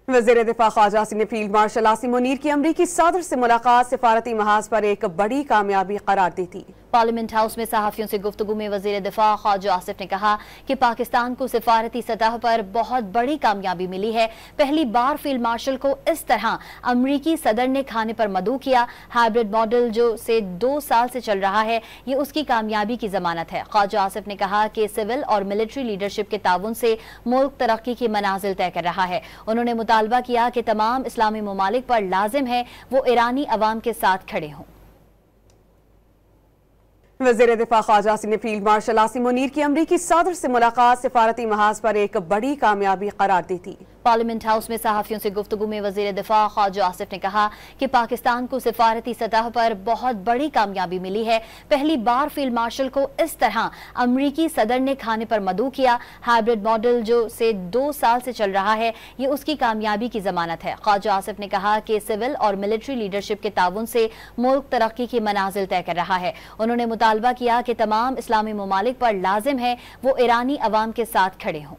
वज़ीर दिफा ख्वाजा आसिम ने फील्ड मार्शल आसिम मुनीर की अमरीकी सदर से मुलाकात सिफारती महाज पर एक बड़ी कामयाबी करार दी थी। पार्लियामेंट हाउस में सहाफ़ियों से गुफ्तगू में वज़ीर दिफा ख्वाजा आसिफ ने कहा कि पाकिस्तान को सिफारती सतह पर बहुत बड़ी कामयाबी मिली है। पहली बार फील्ड मार्शल को इस तरह अमरीकी सदर ने खाने पर मदऊ किया। हाइब्रिड मॉडल जो से 2 साल से चल रहा है, ये उसकी कामयाबी की जमानत है। ख्वाजा आसिफ ने कहा कि सिविल और मिलिट्री लीडरशिप के ताउन से मुल्क तरक्की की मनाजिल तय कर रहा है। उन्होंने मुतालबा किया कि तमाम इस्लामी ममालिक पर लाजिम है वो ईरानी अवाम के साथ खड़े हों। वज़ीर दिफा ख्वाजा आसिम ने फील्ड मार्शल आसिम मुनीर की अमरीकी सदर से मुलाकात सिफारती महाज पर एक बड़ी कामयाबी करार दी थी। पार्लियामेंट हाउस में सहाफ़ियों से गुफ्तगू में वज़ीर दिफा ख्वाजा आसिफ ने कहा कि पाकिस्तान को सिफारती सतह पर बहुत बड़ी कामयाबी मिली है। पहली बार फील्ड मार्शल को इस तरह अमरीकी सदर ने खाने पर मदऊ किया। हाइब्रिड मॉडल जो से 2 साल से चल रहा है, ये उसकी कामयाबी की जमानत है। ख्वाजा आसिफ ने कहा कि सिविल और मिलिट्री लीडरशिप के ताउन से मुल्क तरक्की की मनाजिल तय कर रहा है। उन्होंने मुतालबा किया कि तमाम इस्लामी ममालिक पर लाजिम है वो ईरानी अवाम के साथ खड़े हों।